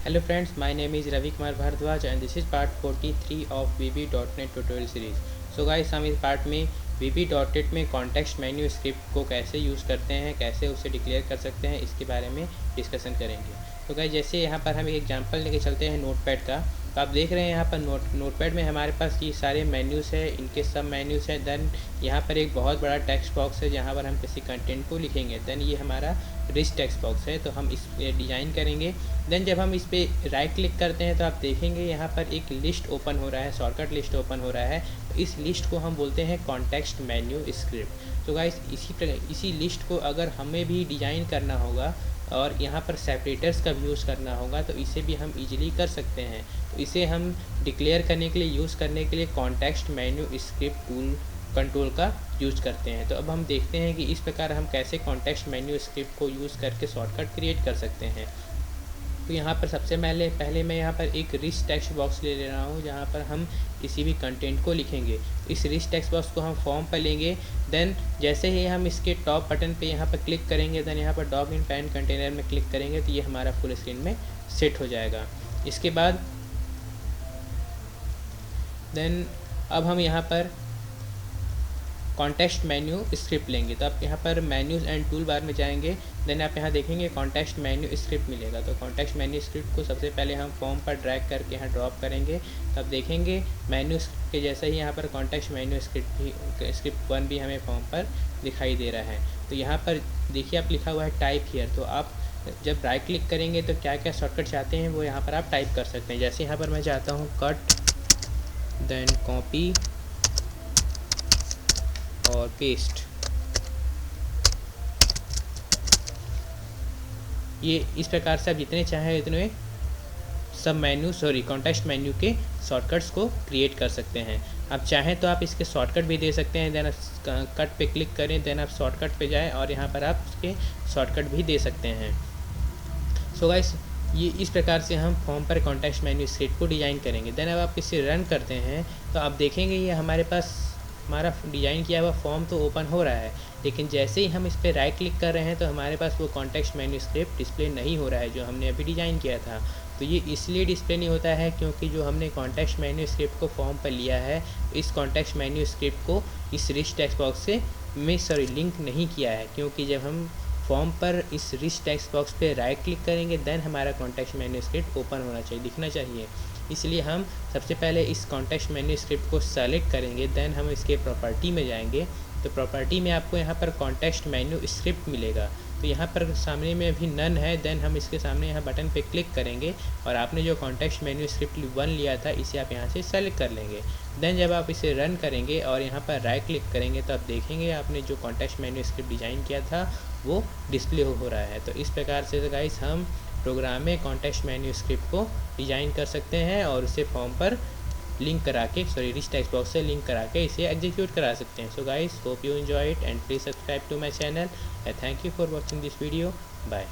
Hello friends, my name is Ravi Kumar Bhardwaj and this is part 43 of VB.NET tutorial series. So guys, हम इस part में VB.NET में context menu script को कैसे use करते हैं, कैसे उसे डिक्लेयर कर सकते हैं, इसके बारे में डिस्कशन करेंगे। तो गाइस, जैसे यहाँ पर हम एक एग्जांपल लेके चलते हैं नोटपैड का। तो आप देख रहे हैं यहाँ पर नोटपैड में हमारे पास ये सारे मेन्यूज़ है, इनके सब मेन्यूज़ हैं। देन यहाँ पर एक बहुत बड़ा टेक्स्ट बॉक्स है जहाँ पर हम किसी कंटेंट को लिखेंगे। देन ये हमारा रिच टेक्स्ट बॉक्स है, तो हम इस डिज़ाइन करेंगे। देन जब हम इस पर राइट क्लिक करते हैं तो आप देखेंगे यहाँ पर एक लिस्ट ओपन हो रहा है, शॉर्टकट लिस्ट ओपन हो रहा है। तो इस लिस्ट को हम बोलते हैं कॉन्टेक्स्ट मेन्यू स्क्रिप्ट। तो गाइस, इसी लिस्ट को अगर हमें भी डिज़ाइन करना होगा और यहाँ पर सेपरेटर्स का भी यूज़ करना होगा तो इसे भी हम इजीली कर सकते हैं। तो इसे हम डिक्लेयर करने के लिए यूज़ करने के लिए context menu script tool control का यूज़ करते हैं। तो अब हम देखते हैं कि इस प्रकार हम कैसे कॉन्टेक्स्ट मेन्यू स्क्रिप्ट को यूज़ करके शॉर्टकट क्रिएट कर सकते हैं। तो यहाँ पर सबसे पहले मैं यहाँ पर एक रिच टेक्स्ट बॉक्स ले रहा हूँ जहाँ पर हम किसी भी कंटेंट को लिखेंगे। इस रिच टेक्स्ट बॉक्स को हम फॉर्म पर लेंगे। देन जैसे ही हम इसके टॉप बटन पे यहाँ पर क्लिक करेंगे, देन यहाँ पर डॉग इन पैन कंटेनर में क्लिक करेंगे तो ये हमारा फुल स्क्रीन में सेट हो जाएगा। इसके बाद देन अब हम यहाँ पर कॉन्टेक्स्ट मेन्यू स्क्रिप्ट लेंगे। तो आप यहाँ पर मेन्यूज़ एंड टूल बार में जाएंगे। देन आप यहाँ देखेंगे कॉन्टेक्स्ट मेन्यू स्क्रिप्ट मिलेगा। तो कॉन्टेक्स्ट मेन्यू स्क्रिप्ट को सबसे पहले हम फॉर्म पर ड्रैग करके यहाँ ड्रॉप करेंगे। तब देखेंगे मेन्यू के जैसा ही यहाँ पर कॉन्टेक्स्ट मेन्यू स्क्रिप्ट 1 भी हमें फॉर्म पर दिखाई दे रहा है। तो यहाँ पर देखिए आप लिखा हुआ है टाइप हियर। तो आप जब राइट क्लिक करेंगे तो क्या क्या शॉर्टकट चाहते हैं वो यहाँ पर आप टाइप कर सकते हैं। जैसे यहाँ पर मैं चाहता हूँ कट, देन कॉपी और पेस्ट। ये इस प्रकार से आप जितने चाहें इतने कॉन्टेक्स्ट मेन्यू के शॉर्टकट्स को क्रिएट कर सकते हैं। आप चाहें तो आप इसके शॉर्टकट भी दे सकते हैं। देन कट पे क्लिक करें, देन आप शॉर्टकट पे जाएं और यहाँ पर आप इसके शॉर्टकट भी दे सकते हैं। सो गाइस, ये इस प्रकार से हम फॉर्म पर कॉन्टेक्स्ट मेन्यू स्क्रिप्ट को डिज़ाइन करेंगे। देन अब आप इसे रन करते हैं तो आप देखेंगे ये हमारे पास हमारा डिज़ाइन किया हुआ फॉर्म तो ओपन हो रहा है, लेकिन जैसे ही हम इस पर राइट क्लिक कर रहे हैं तो हमारे पास वो कॉन्टेक्स्ट मेन्यू स्क्रिप्ट डिस्प्ले नहीं हो रहा है जो हमने अभी डिज़ाइन किया था। तो ये इसलिए डिस्प्ले नहीं होता है क्योंकि जो हमने कॉन्टेक्स्ट मेन्यू स्क्रिप्ट को फॉर्म पर लिया है, इस कॉन्टेक्स्ट मेन्यू स्क्रिप्ट को इस रिच टेक्स्ट बॉक्स से लिंक नहीं किया है। क्योंकि जब हम फॉर्म पर इस रिच टेक्स्ट बॉक्स पे राइट क्लिक करेंगे देन हमारा कॉन्टेक्स्ट मेन्यू स्क्रिप्ट ओपन होना चाहिए, दिखना चाहिए। इसलिए हम सबसे पहले इस कॉन्टेक्स्ट मेन्यू स्क्रिप्ट को सेलेक्ट करेंगे। देन हम इसके प्रॉपर्टी में जाएंगे। तो प्रॉपर्टी में आपको यहाँ पर कॉन्टेक्स्ट मेन्यू स्क्रिप्ट मिलेगा। तो यहाँ पर सामने में अभी नन है। देन हम इसके सामने यहाँ बटन पे क्लिक करेंगे और आपने जो कॉन्टेक्स्ट मेन्यू स्क्रिप्ट 1 लिया था इसे आप यहाँ से सेलेक्ट कर लेंगे। देन जब आप इसे रन करेंगे और यहाँ पर राइट क्लिक करेंगे तो आप देखेंगे आपने जो कॉन्टेक्स्ट मेन्यू स्क्रिप्ट डिज़ाइन किया था वो डिस्प्ले हो रहा है। तो इस प्रकार से गाइस हम प्रोग्राम में कॉन्टेक्स्ट मेन्यू स्क्रिप्ट को डिज़ाइन कर सकते हैं और उसे फॉर्म पर लिंक करा के रिच टेक्स्ट बॉक्स से लिंक करा के इसे एग्जीक्यूट करा सकते हैं। So guys, hope you enjoy it and please subscribe to my channel. Thank you for watching this video. Bye.